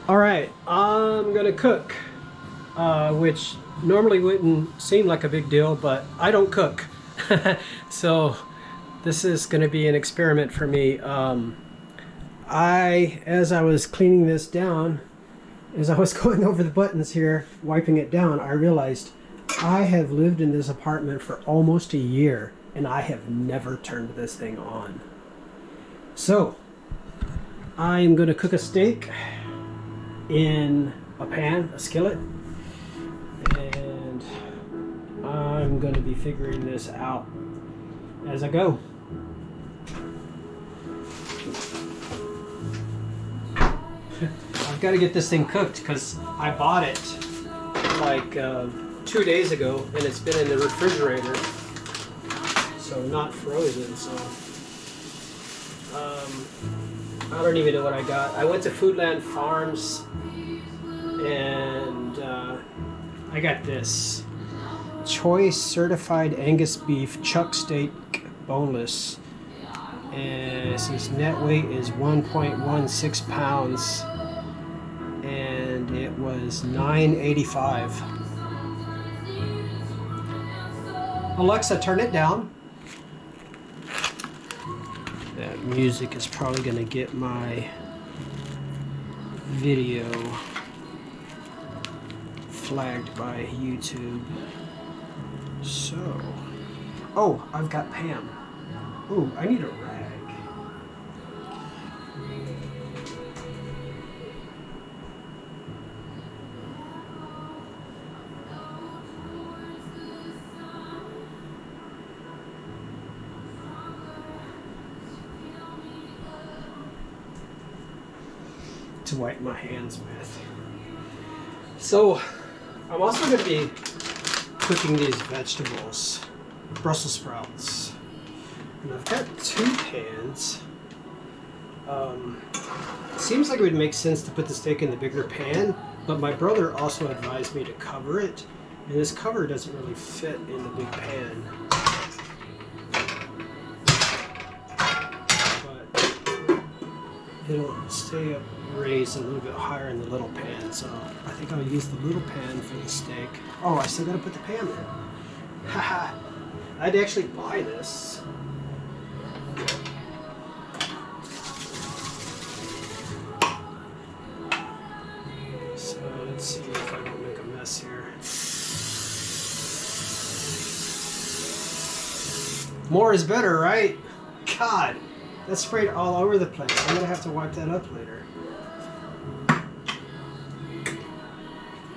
All right, I'm gonna cook, which normally wouldn't seem like a big deal, but I don't cook. So this is gonna be an experiment for me. As I was cleaning this down, as I was going over the buttons here, wiping it down, I realized I have lived in this apartment for almost a year and I have never turned this thing on. So I am gonna cook a steak in a pan, a skillet, and I'm going to be figuring this out as I go. I've got to get this thing cooked because I bought it like 2 days ago and it's been in the refrigerator, so not frozen. So I don't even know what I got. I went to Foodland Farms and I got this Choice Certified Angus Beef Chuck Steak Boneless, and since net weight is 1.16 pounds and it was $9.85. Alexa, turn it down. That music is probably going to get my video flagged by YouTube. So, oh, I've got Pam. Ooh, I need a rag. To wipe my hands with. So, I'm also going to be cooking these vegetables, Brussels sprouts. And I've got 2 pans. It seems like it would make sense to put the steak in the bigger pan, but my brother also advised me to cover it, and this cover doesn't really fit in the big pan. But it'll stay up raised a little bit higher in the little pan, so I think I'll use the little pan for the steak. Oh, I still gotta put the pan in. Haha, I'd actually buy this. So let's see if I don't make a mess here. More is better, right? God, that sprayed all over the place. I'm gonna have to wipe that up later.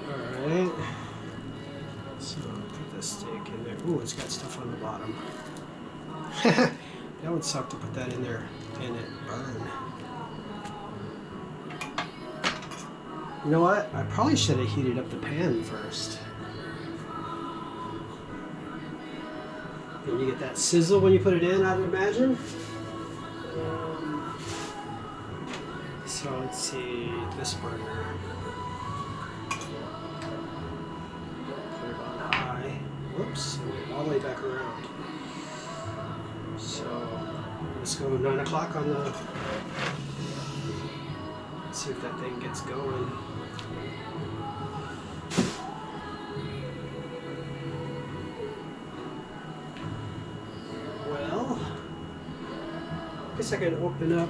Alright. So put this steak in there. Ooh, it's got stuff on the bottom. That would suck to put that in there and it burn. You know what? I probably should have heated up the pan first. And you get that sizzle when you put it in, I would imagine. So let's see, this burner. Put it on high. Whoops, all the way back around. So let's go 9 o'clock on the. Let's see if that thing gets going. Well, I guess I can open up.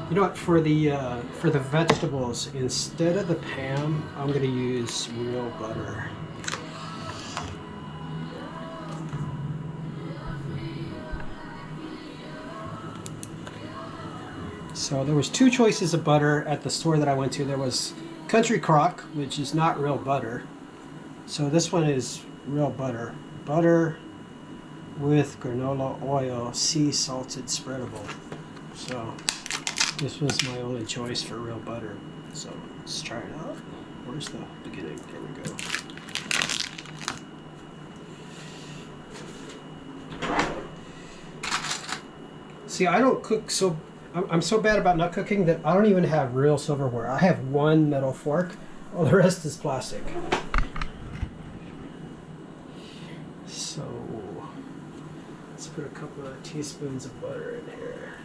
You know what? For the vegetables, instead of the Pam, I'm going to use real butter. So there was 2 choices of butter at the store that I went to. There was Country Crock, which is not real butter. So this one is real butter. Butter with granola oil, sea salted spreadable. So this was my only choice for real butter. So let's try it out. Where's the beginning? There we go. See, I don't cook so... I'm so bad about not cooking that I don't even have real silverware. I have 1 metal fork. All the rest is plastic. So let's put a couple of teaspoons of butter in here.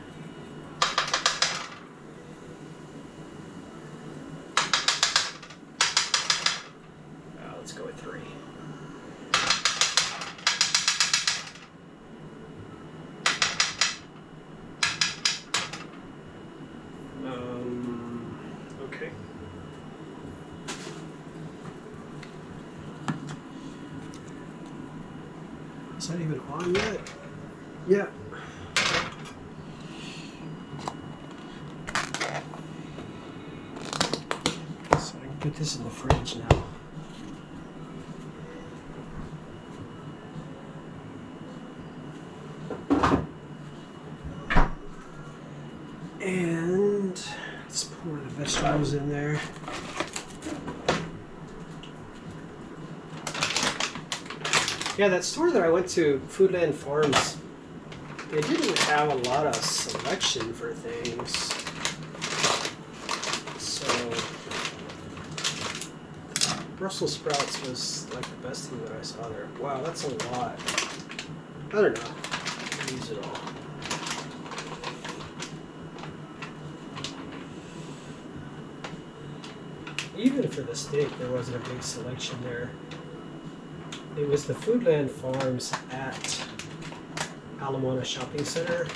Is that even on yet? Yeah. So I can put this in the fridge now. And let's pour the vegetables in there. Yeah, that store that I went to, Foodland Farms, they didn't have a lot of selection for things. So Brussels sprouts was like the best thing that I saw there. Wow, that's a lot. I don't know. I'll use it all. Even for the steak, there wasn't a big selection there. It was the Foodland Farms at Alamona Shopping Center.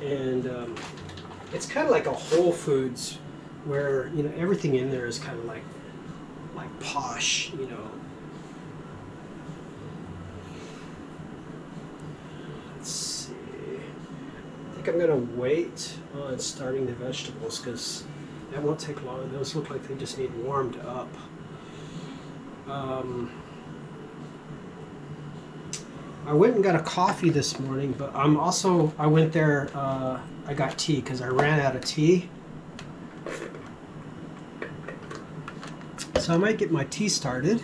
And it's kind of like a Whole Foods where, you know, everything in there is kind of like posh, you know. Let's see. I think I'm going to wait on starting the vegetables because that won't take long. Those look like they just need warmed up. I went and got a coffee this morning, but I went there, I got tea because I ran out of tea. So I might get my tea started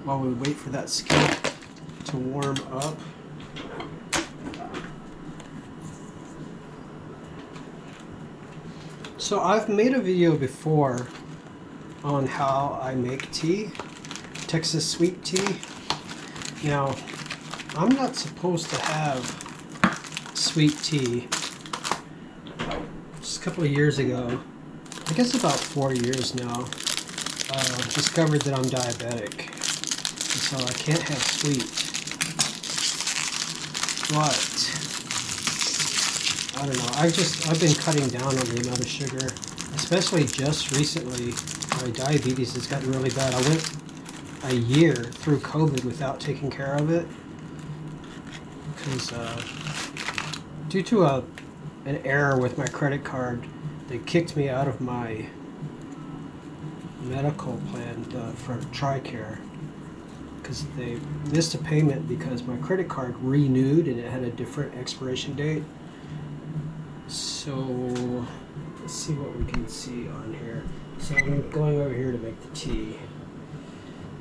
while we wait for that skillet to warm up. So I've made a video before on how I make tea, Texas sweet tea. Now, I'm not supposed to have sweet tea. Just a couple of years ago, I guess about 4 years now, discovered that I'm diabetic, and so I can't have sweet. But I don't know. I've been cutting down on the amount of sugar, especially just recently. My diabetes has gotten really bad. I went a year through COVID without taking care of it because due to an error with my credit card, they kicked me out of my medical plan for TRICARE because they missed a payment because my credit card renewed and it had a different expiration date. So let's see what we can see on here. So I'm going over here to make the tea.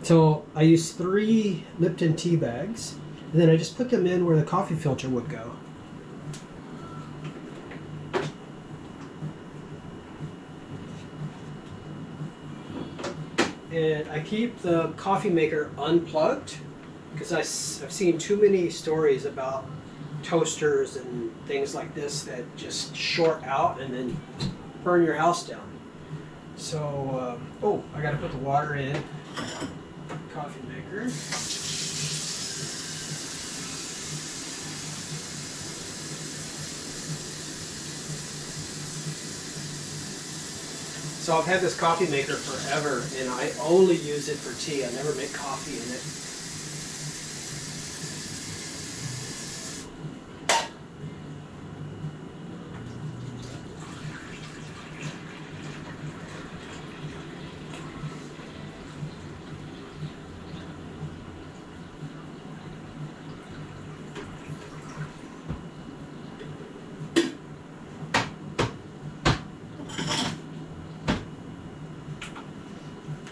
So I used 3 Lipton tea bags, and then I just put them in where the coffee filter would go. And I keep the coffee maker unplugged because I've seen too many stories about toasters and things like this that just short out and then burn your house down. So, oh, I gotta put the water in. Coffee maker. So I've had this coffee maker forever and I only use it for tea. I never make coffee in it.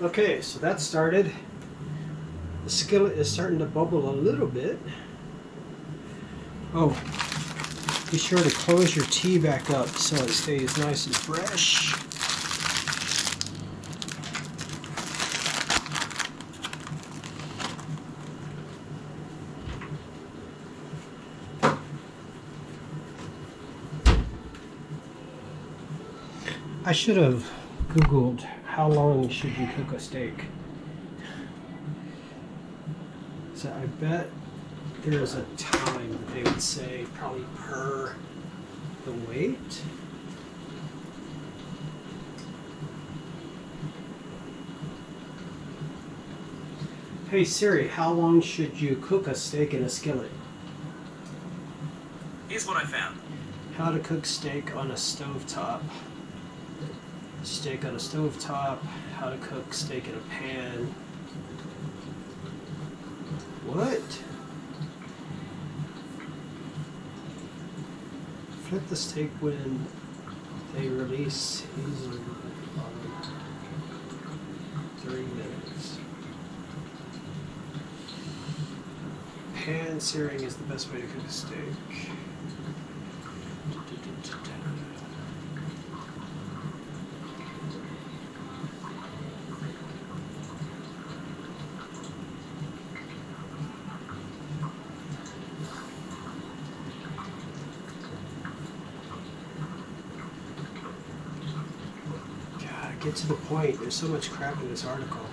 Okay, so that started. The skillet is starting to bubble a little bit. Oh, be sure to close your tea back up so it stays nice and fresh. I should have Googled how long should you cook a steak. So I bet there's a time that they would say probably per the weight. Hey Siri, how long should you cook a steak in a skillet? Here's what I found. How to cook steak on a stovetop. Steak on a stovetop. How to cook steak in a pan. What? Flip the steak when they release easily. 3 minutes. Pan searing is the best way to cook a steak. God, get to the point. There's so much crap in this article.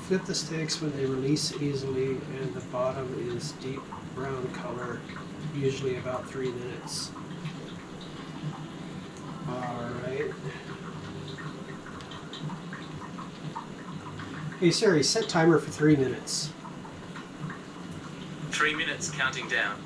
Flip the steaks when they release easily and the bottom is deep brown color, usually about 3 minutes. Alright. Hey Siri, set timer for 3 minutes. 3 minutes counting down.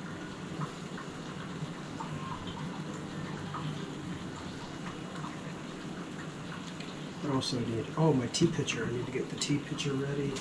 What else do I need? Oh, my tea pitcher. I need to get the tea pitcher ready.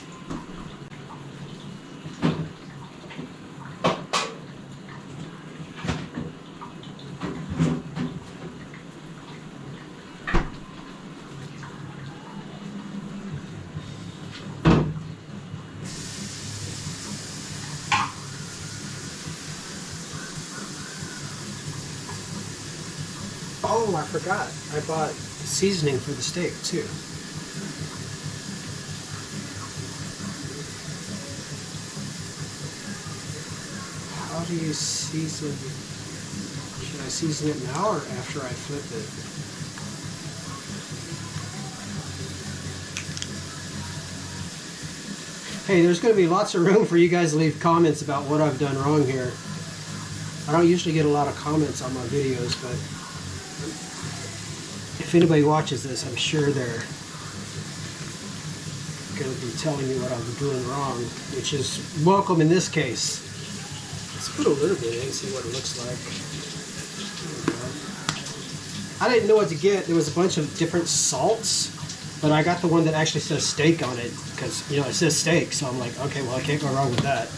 Oh, I forgot. I bought seasoning for the steak too. How do you season? Should I season it now or after I flip it? Hey, there's going to be lots of room for you guys to leave comments about what I've done wrong here. I don't usually get a lot of comments on my videos, but if anybody watches this, I'm sure they're going to be telling me what I'm doing wrong, which is welcome in this case. Let's put a little bit in and see what it looks like. I didn't know what to get. There was a bunch of different salts, but I got the one that actually says steak on it because, you know, it says steak, so I'm like, okay, well, I can't go wrong with that.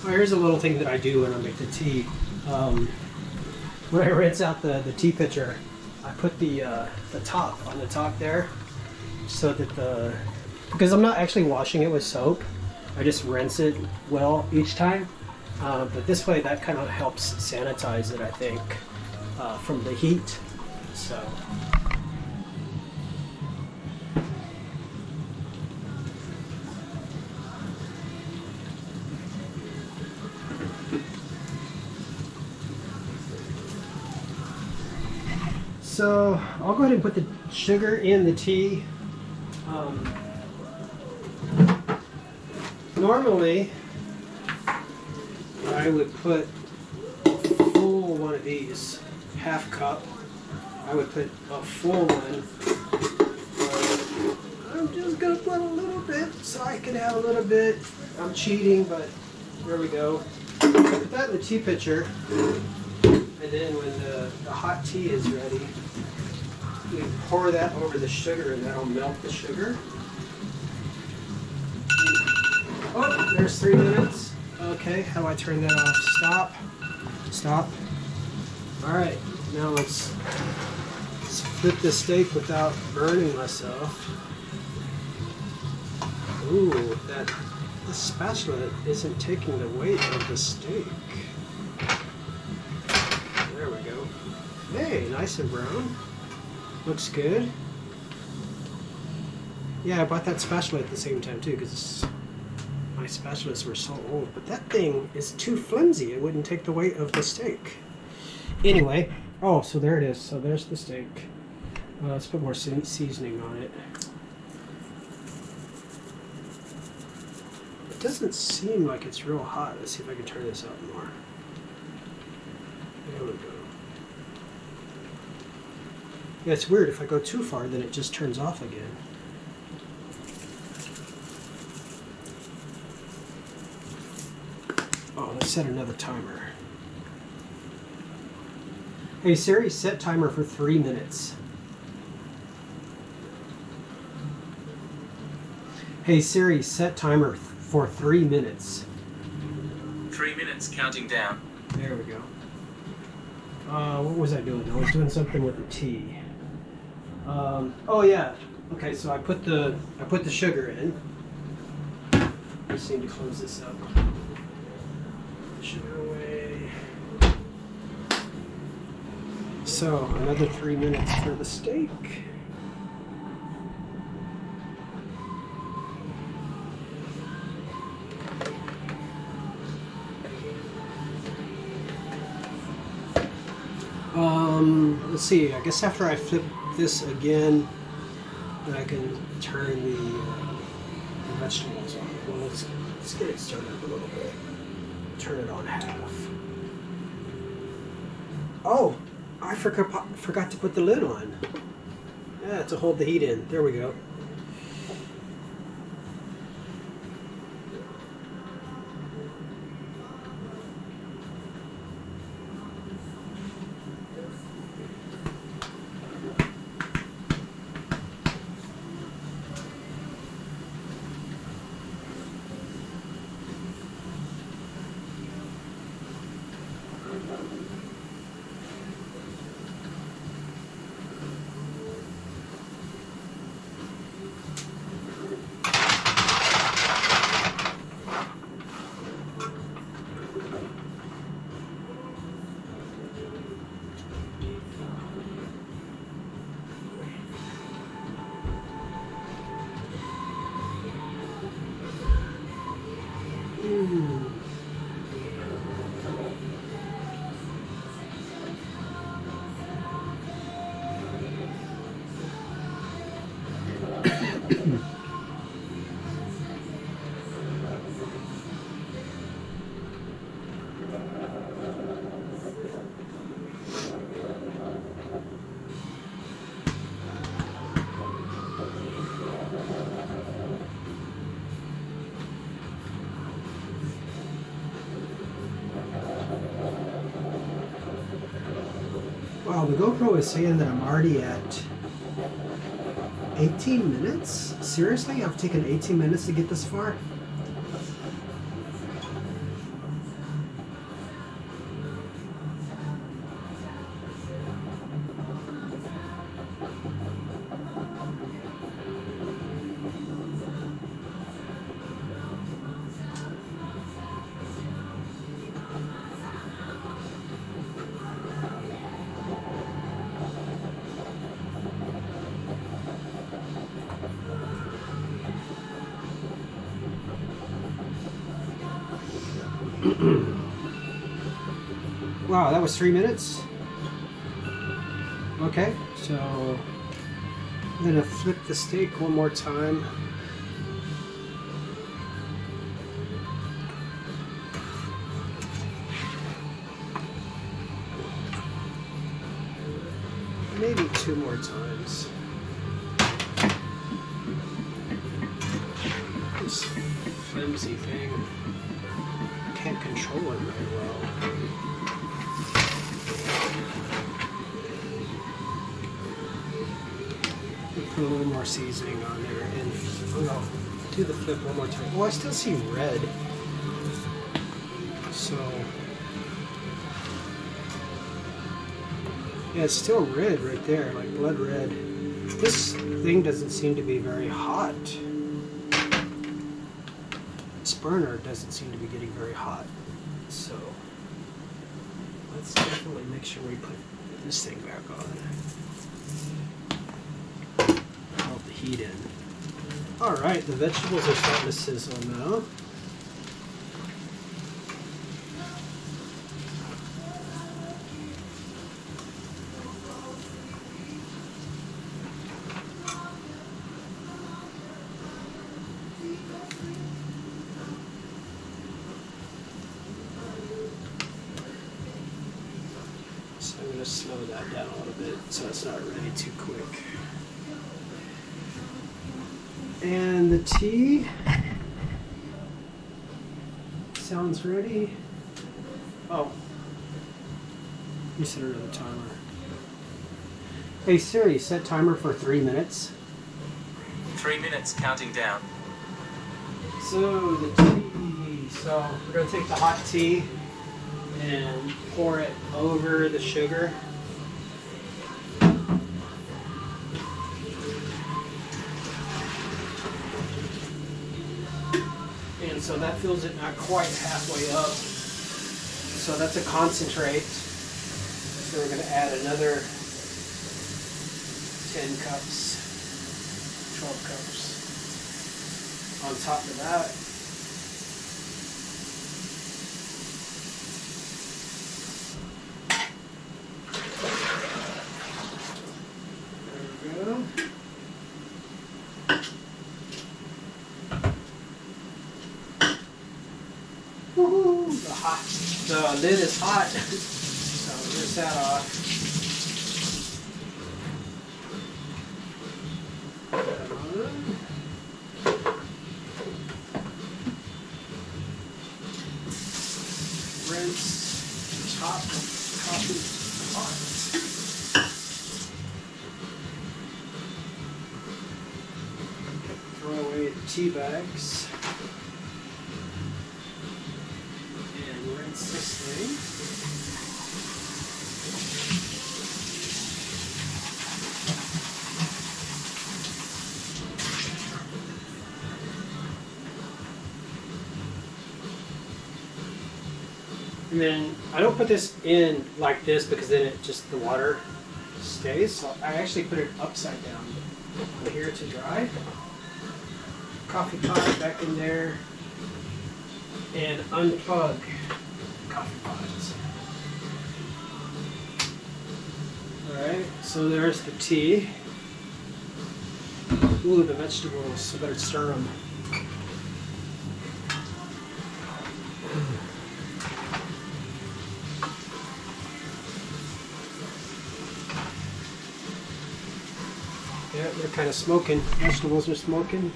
Here's a little thing that I do when I make the tea. When I rinse out the tea pitcher, I put the top on the top there, so that because I'm not actually washing it with soap, I just rinse it well each time. But this way, that kind of helps sanitize it, I think, from the heat. So. So I'll go ahead and put the sugar in the tea. Normally, I would put full one of these, half cup. I would put a full one. I'm just gonna put a little bit so I can have a little bit. I'm cheating, but there we go. Put that in the tea pitcher. And then when the hot tea is ready, you pour that over the sugar and that'll melt the sugar. Oh, there's 3 minutes. Okay, how do I turn that off? Stop. Stop. All right, now let's flip the steak without burning myself. Ooh, the spatula isn't taking the weight of the steak. There we go. Hey, nice and brown. Looks good. Yeah, I bought that spatula at the same time too, because my spatulas were so old. But that thing is too flimsy. It wouldn't take the weight of the steak. Anyway, Oh, so there it is. So there's the steak. Let's put more seasoning on it. It doesn't seem like it's real hot. Let's see if I can turn this up more. There we go. Yeah, it's weird. If I go too far, then it just turns off again. Oh, let's set another timer. Hey Siri, set timer for 3 minutes. Hey Siri, set timer for 3 minutes. 3 minutes counting down. There we go. What was I doing? I was doing something with the tea. Oh yeah. Okay, so I put the sugar in. I just need to close this up. Sugar away. So another 3 minutes for the steak. Let's see. I guess after I flip this again, then I can turn the vegetables on. Well, let's get it started up a little bit. Turn it on half. Oh, I forgot to put the lid on. Yeah, to hold the heat in. There we go. Wow, the GoPro is saying that I'm already at 18 minutes? Seriously? I've taken 18 minutes to get this far? Wow, that was 3 minutes. Okay, so I'm gonna flip the steak one more time. Maybe 2 more times. This flimsy thing. Can't control it very well. Put a little more seasoning on there and I'll do the flip one more time. Oh, I still see red. So yeah, it's still red right there, like blood red. This thing doesn't seem to be very hot. This burner doesn't seem to be getting very hot. So let's definitely make sure we put this thing back on. Hold the heat in. Alright, the vegetables are starting to sizzle now. that down a little bit so it's not ready too quick. And the tea sounds ready. Oh, you set another timer. Hey Siri, set timer for 3 minutes. 3 minutes counting down. So the tea, so we're going to take the hot tea and pour it over the sugar. And so that fills it not quite halfway up. So that's a concentrate. So we're going to add another 10 cups, 12 cups on top of that. There we go. Woohoo! The lid is hot. So rinse that off. Rinse top coffee pot. Throw away the tea bags. And rinse this thing. And then I don't put this in like this because then it just, the water stays. So I actually put it upside down here to dry. Coffee pot back in there. And unplug coffee pots. Alright, so there's the tea. Ooh, the vegetables, I better stir them. Yeah, they're kind of smoking. Vegetables are smoking.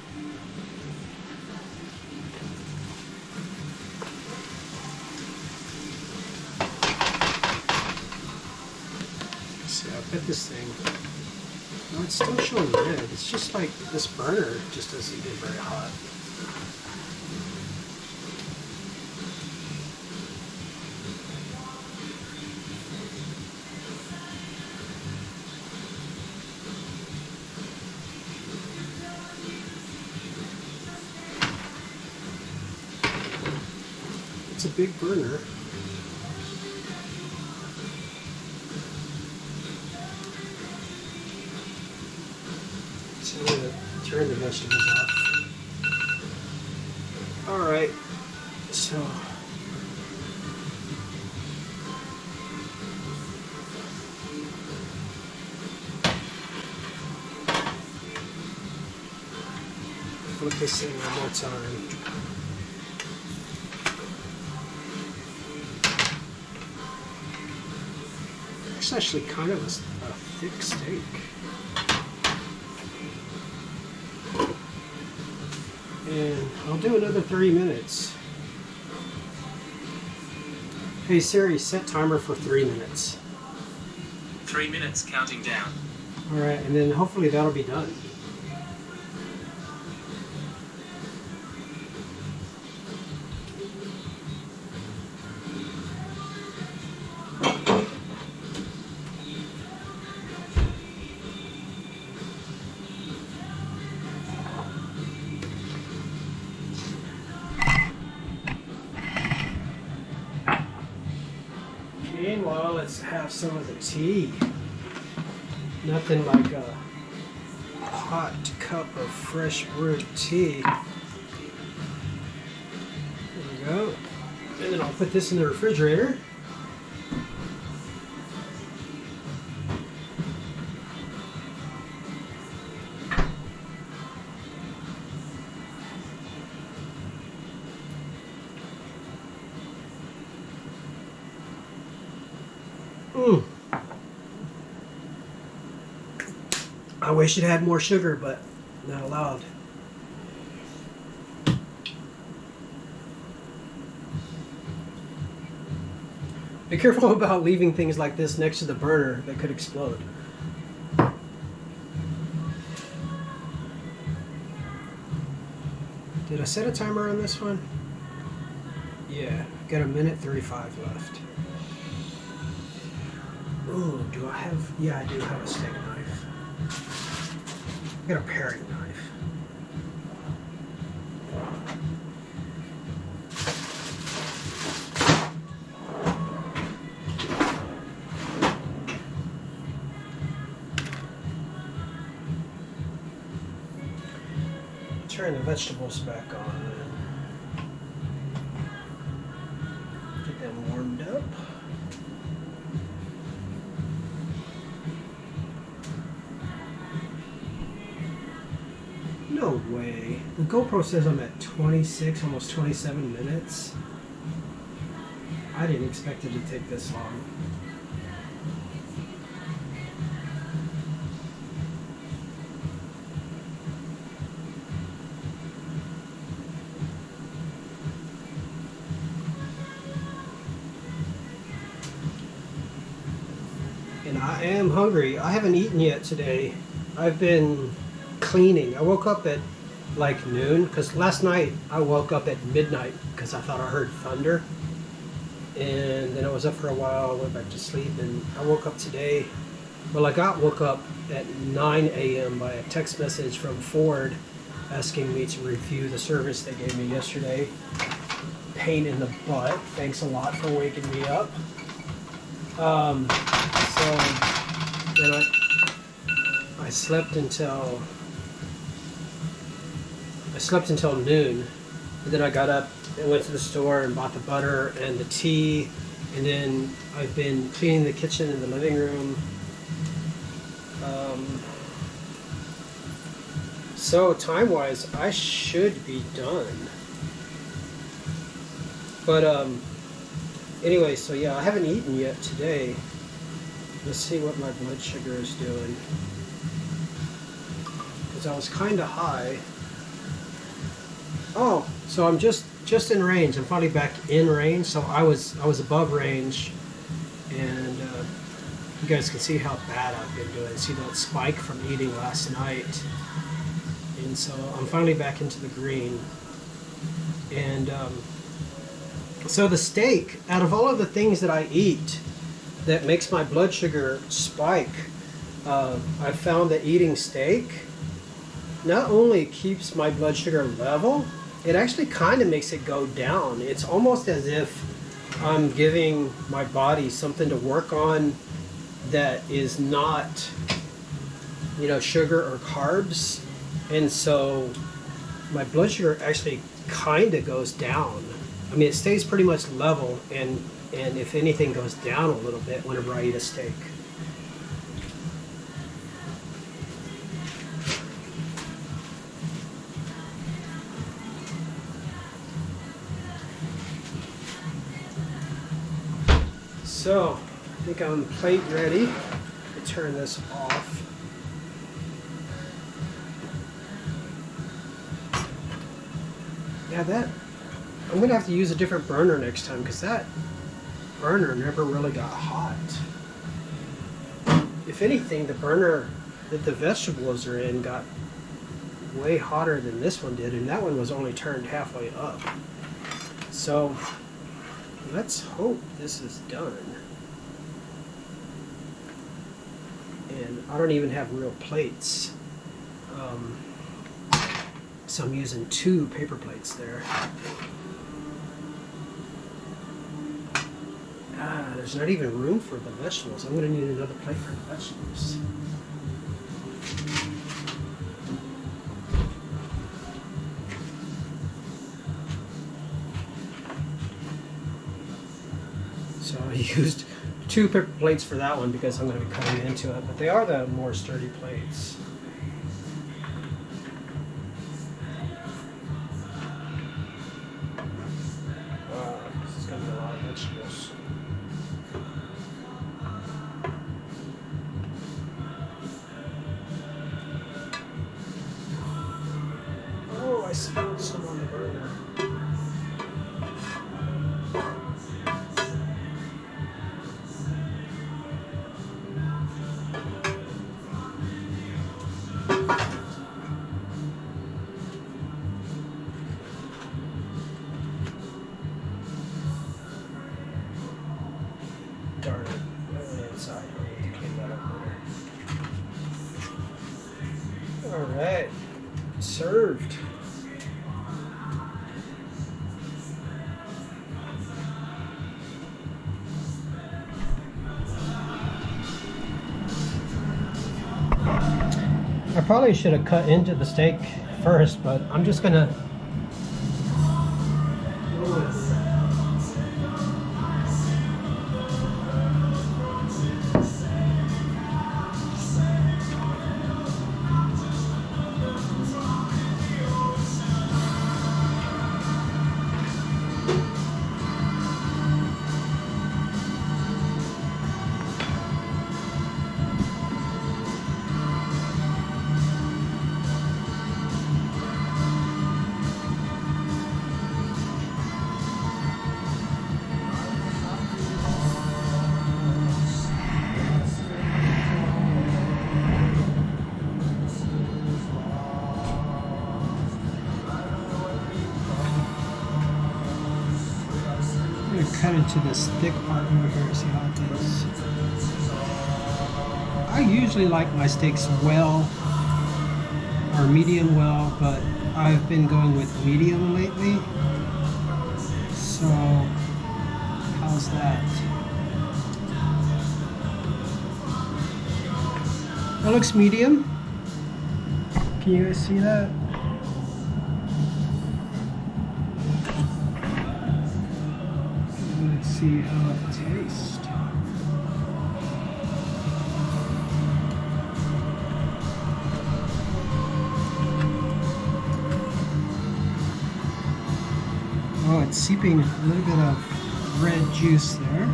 Let's see, I bet this thing. No, it's still showing red. It's just like this burner just doesn't get very hot. It's a big burner. So I'm going to turn the vegetables off. Alright, so flip this thing one more time. It's actually kind of a thick steak. And I'll do another 3 minutes. Hey Siri, set timer for 3 minutes. 3 minutes counting down. Alright, and then hopefully that'll be done. Meanwhile, let's have some of the tea. Nothing like a hot cup of fresh brewed tea. There we go. And then I'll put this in the refrigerator. I wish it had more sugar, but not allowed. Be careful about leaving things like this next to the burner that could explode. Did I set a timer on this one? Yeah, got 1:35 left. Ooh, do I have... Yeah, I do have a steak knife. I got a paring knife. Turn the vegetables back on then. Get them warmed up. No way. The GoPro says I'm at 26, almost 27 minutes. I didn't expect it to take this long. And I am hungry. I haven't eaten yet today. I've been cleaning. I woke up at like noon because last night I woke up at midnight because I thought I heard thunder. And then I was up for a while, I went back to sleep, and I woke up today. Well, woke up at 9 a.m. by a text message from Ford asking me to review the service they gave me yesterday. Pain in the butt. Thanks a lot for waking me up. So then I slept until noon, and then I got up and went to the store and bought the butter and the tea, and then I've been cleaning the kitchen and the living room. So time-wise, I should be done. But anyway, so yeah, I haven't eaten yet today. Let's see what my blood sugar is doing. Because I was kind of high. Oh, so I'm just in range. I'm finally back in range. So I was above range, and you guys can see how bad I've been doing. See that spike from eating last night, and so I'm finally back into the green. And so the steak, out of all of the things that I eat that makes my blood sugar spike, I've found that eating steak not only keeps my blood sugar level, it actually kind of makes it go down. It's almost as if I'm giving my body something to work on that is not, sugar or carbs. And so my blood sugar actually kind of goes down. I mean, it stays pretty much level, and if anything goes down a little bit whenever I eat a steak. So, I think I'm plate ready to turn this off. Yeah, I'm going to have to use a different burner next time because that burner never really got hot. If anything, the burner that the vegetables are in got way hotter than this one did, and that one was only turned halfway up. So, let's hope this is done. And I don't even have real plates. So I'm using 2 paper plates there. There's not even room for the vegetables. I'm going to need another plate for the vegetables. So I used 2 paper plates for that one because I'm going to be cutting into it, but they are the more sturdy plates. This is going to be a lot of vegetables. spilled some on the burner. Darn it. That went inside. I need to clean that up later. Alright. Served. I probably should have cut into the steak first, but I'm just gonna cut into this thick part over here, see how it is. I usually like my steaks well or medium well, but I've been going with medium lately. So how's that? That looks medium. Can you guys see that? Let's see how it tastes. Oh, it's seeping a little bit of red juice there.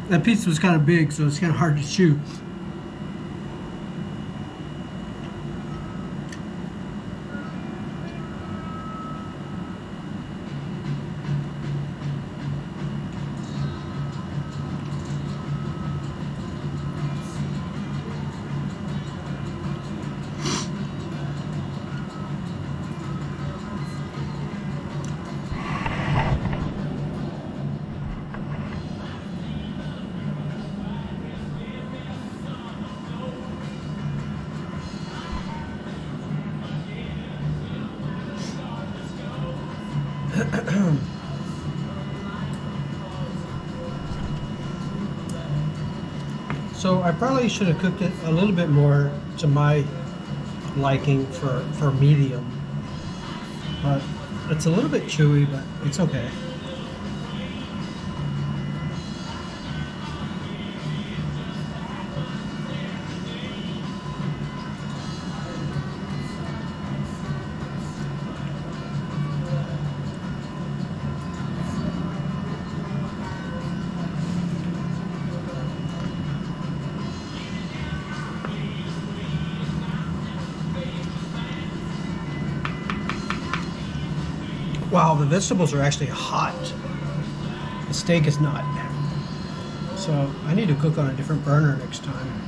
That pizza was kind of big, so it's kind of hard to chew. So I probably should have cooked it a little bit more to my liking for medium. But it's a little bit chewy, but it's okay. Wow, the vegetables are actually hot. The steak is not. So I need to cook on a different burner next time.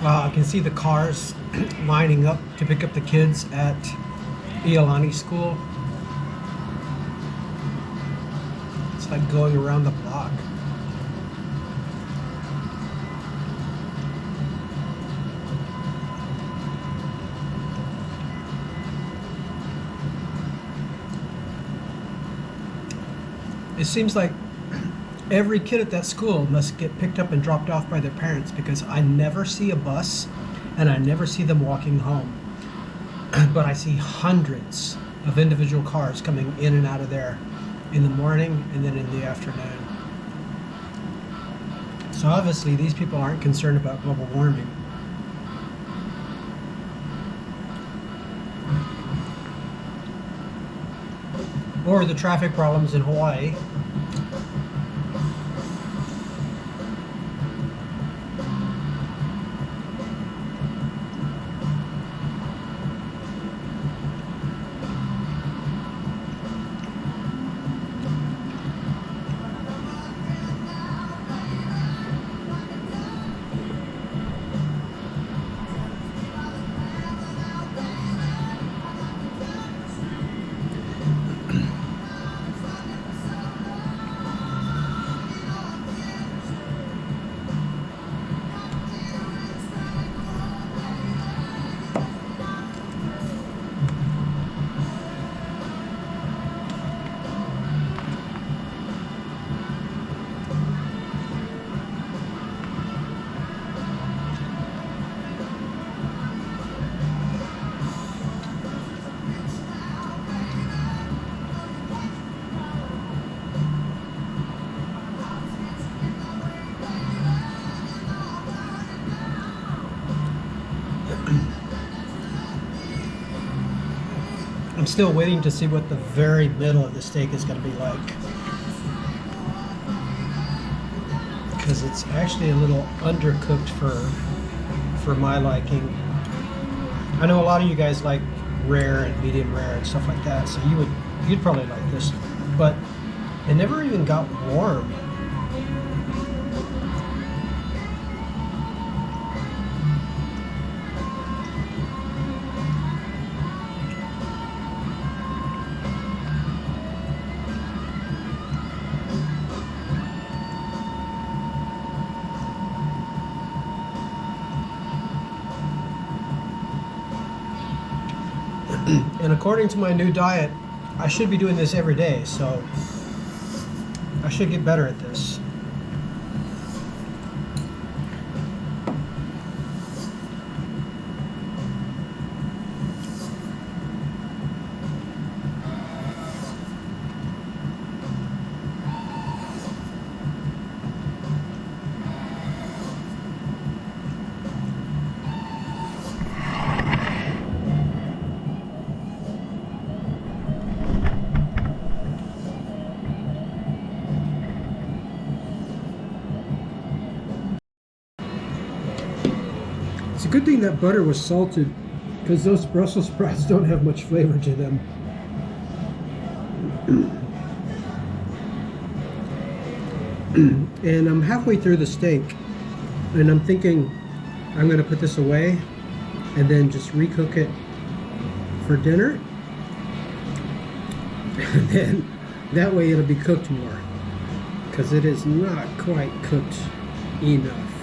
I can see the cars lining up to pick up the kids at Iolani School. It's like going around the block. It seems like every kid at that school must get picked up and dropped off by their parents, because I never see a bus and I never see them walking home. But I see hundreds of individual cars coming in and out of there in the morning and then in the afternoon. So obviously these people aren't concerned about global warming. Or the traffic problems in Hawaii. I'm still waiting to see what the very middle of the steak is going to be like, because it's actually a little undercooked for my liking. I know a lot of you guys like rare and medium rare and stuff like that, so you'd probably like this, but it never even got warm. And according to my new diet, I should be doing this every day, so I should get better at this. It's a good thing that butter was salted, because those Brussels sprouts don't have much flavor to them. And I'm halfway through the steak, and I'm thinking I'm going to put this away and then just recook it for dinner. And then that way it'll be cooked more, because it is not quite cooked enough.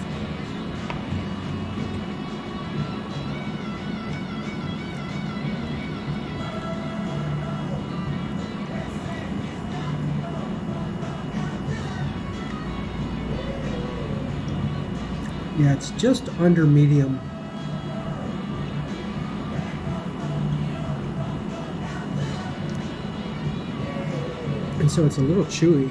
Yeah, it's just under medium. And so it's a little chewy.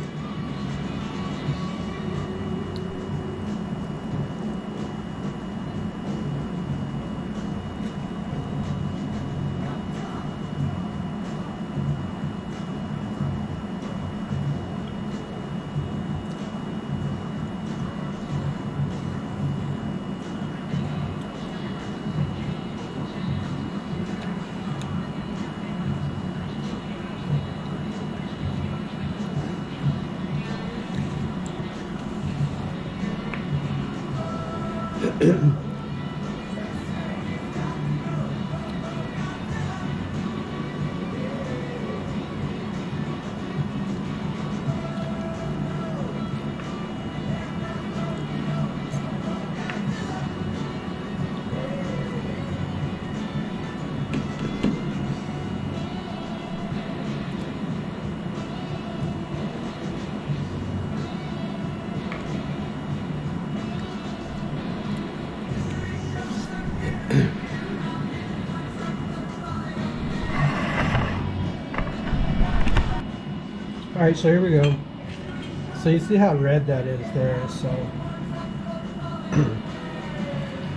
All right, so here we go. So you see how red that is there. So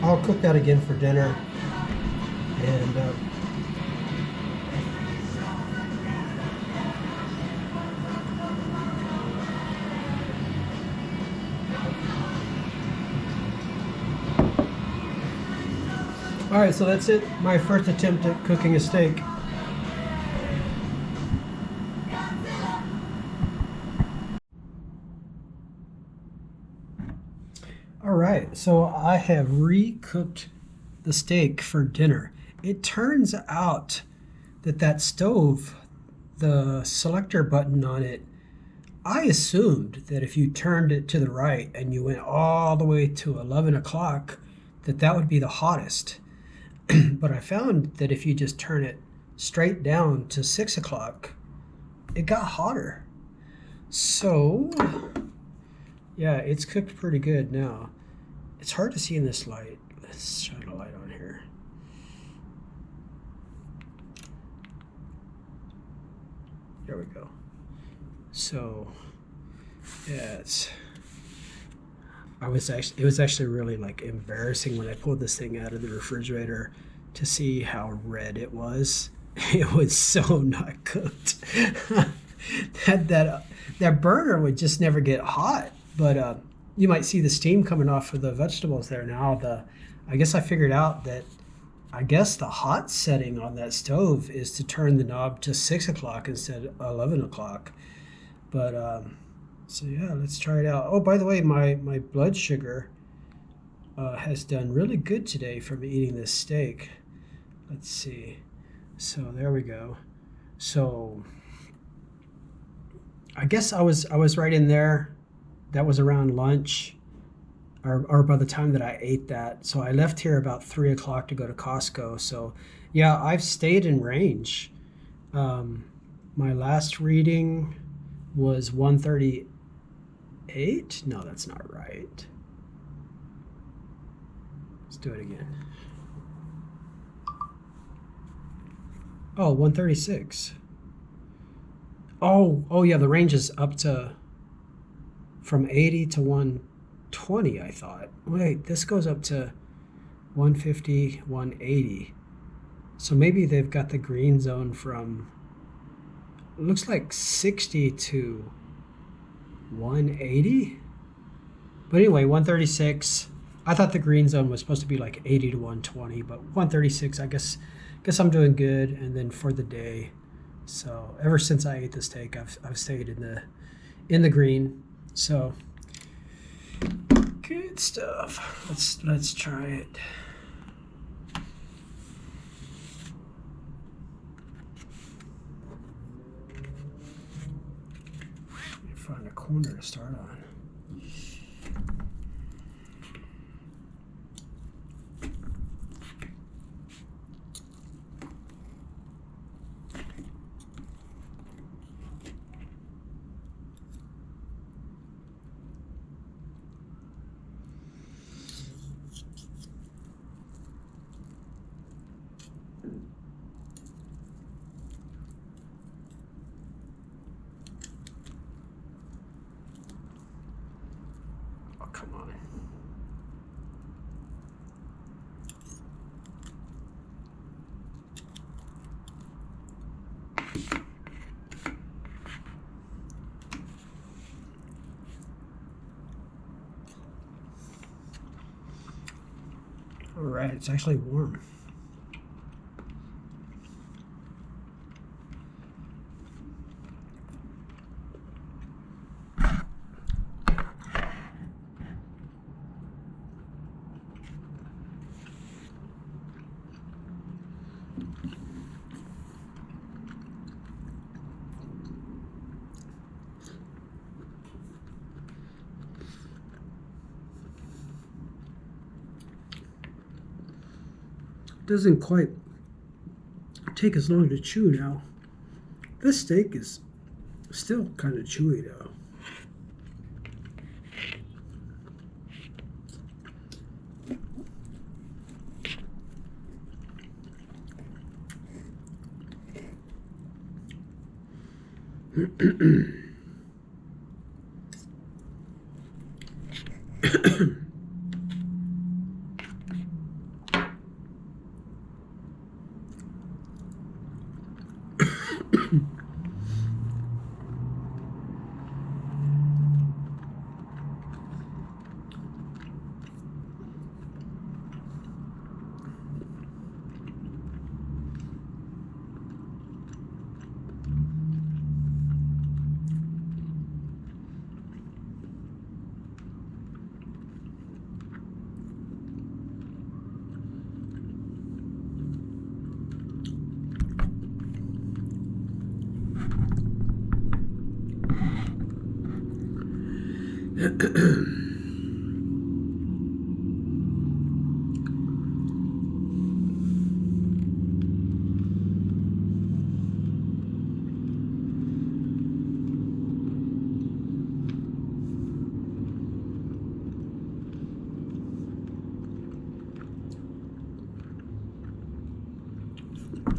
I'll cook that again for dinner. And all right, so that's it. My first attempt at cooking a steak. All right, so I have re-cooked the steak for dinner. It turns out that that stove, the selector button on it, I assumed that if you turned it to the right and you went all the way to 11 o'clock, that that would be the hottest. But I found that if you just turn it straight down to 6 o'clock, it got hotter. So, yeah, it's cooked pretty good now. It's hard to see in this light. Let's shine a light on here. There we go. So, yeah, it was actually really like embarrassing when I pulled this thing out of the refrigerator to see how red it was. It was so not cooked. that burner would just never get hot. But you might see the steam coming off of the vegetables there now. I guess I figured out that I guess the hot setting on that stove is to turn the knob to 6 o'clock instead of 11 o'clock. But so yeah, let's try it out. Oh, by the way, my blood sugar has done really good today from eating this steak. Let's see. So there we go. So I guess I was right in there. That was around lunch, or by the time that I ate that. So I left here about 3 o'clock to go to Costco. So yeah, I've stayed in range. My last reading was 138. No, that's not right. Let's do it again. Oh, 136. Oh yeah, the range is up to from 80 to 120, I thought. Wait, this goes up to 150, 180. So maybe they've got the green zone from, it looks like 60 to 180. But anyway, 136. I thought the green zone was supposed to be like 80 to 120, but 136, I guess I'm doing good. And then for the day, so ever since I ate the steak, I've stayed in the green. So good stuff. Let's try it. Find a corner to start on. come on. All right, it's actually warm. Doesn't quite take as long to chew now. This steak is still kind of chewy though.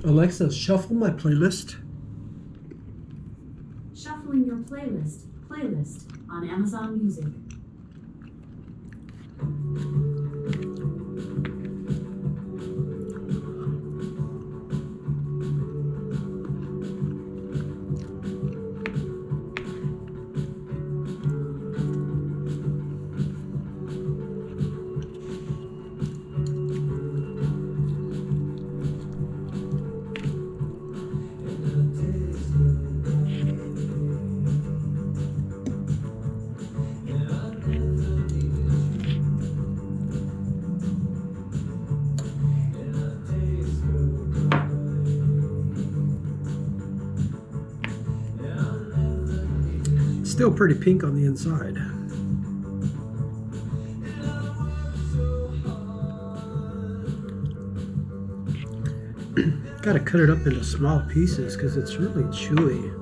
Alexa, shuffle my playlist. Shuffling your playlist on Amazon Music. Still pretty pink on the inside. Gotta cut it up into small pieces because it's really chewy.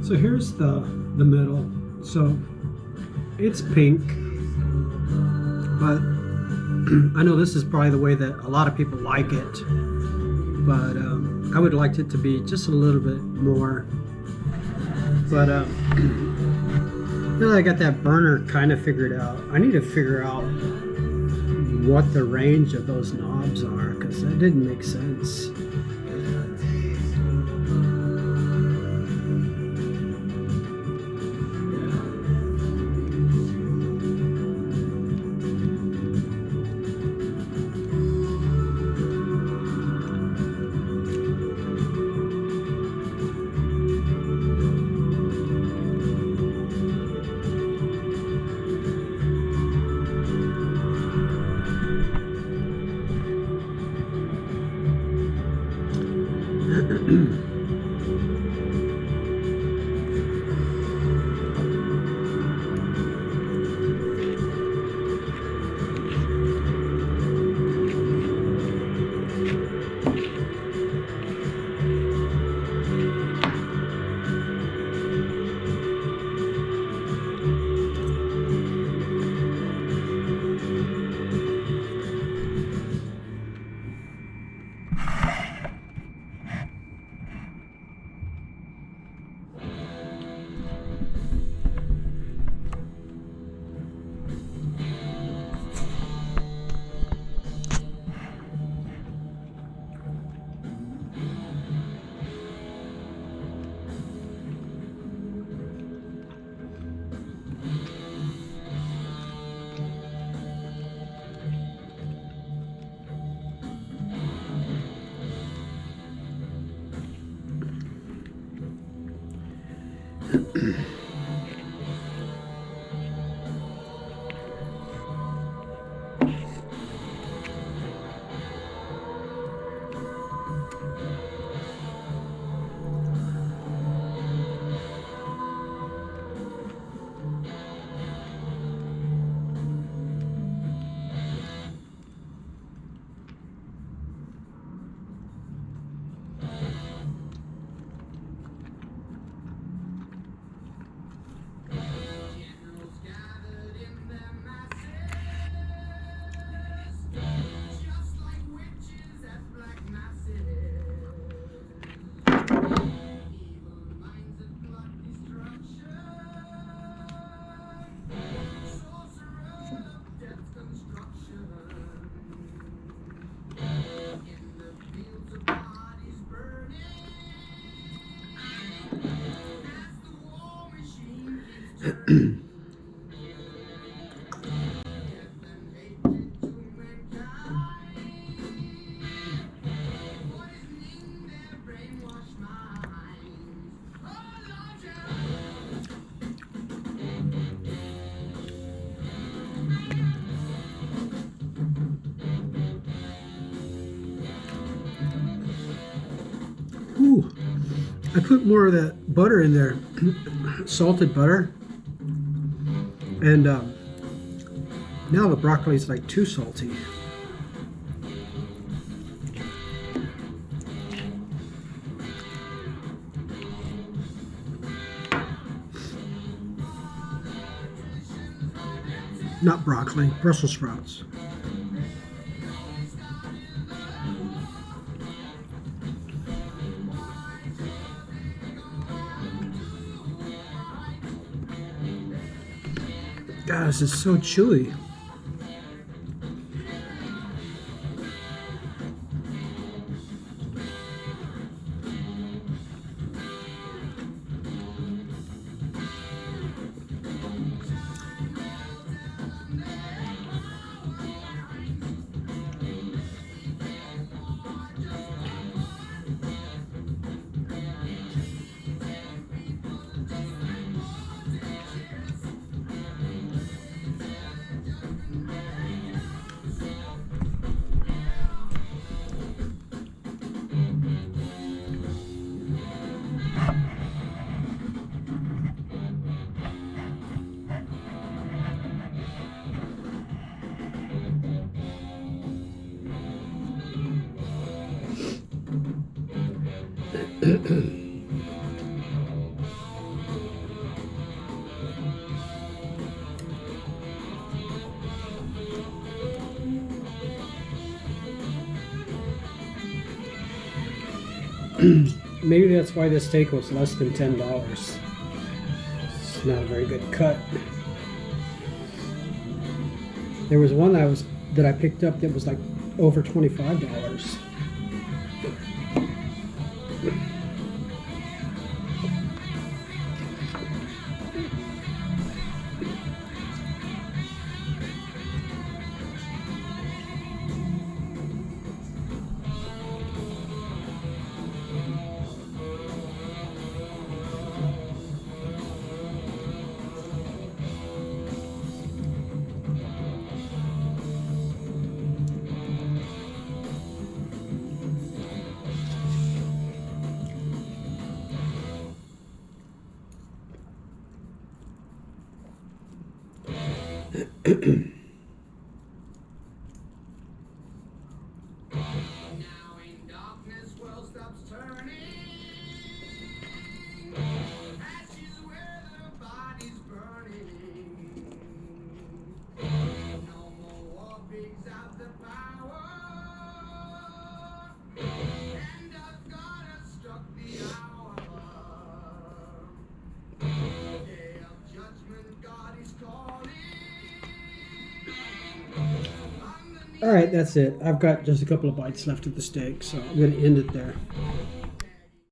So here's the middle. So it's pink, but I know this is probably the way that a lot of people like it, but I would like it to be just a little bit more. But now that I got that burner kind of figured out, I need to figure out what the range of those knobs are, because that didn't make sense. Ooh, I put more of that butter in there, salted butter, and now the broccoli is like too salty. Not broccoli, Brussels sprouts. God, this is so chewy. Maybe that's why this steak was less than $10. It's not a very good cut. There was one that I picked up that was like over $25. Now in darkness, world stops turning. Ashes where the body's burning. No more war brings out the power. And God has struck the hour. Day of judgment, God is calling. All right, that's it. I've got just a couple of bites left of the steak, so I'm going to end it there.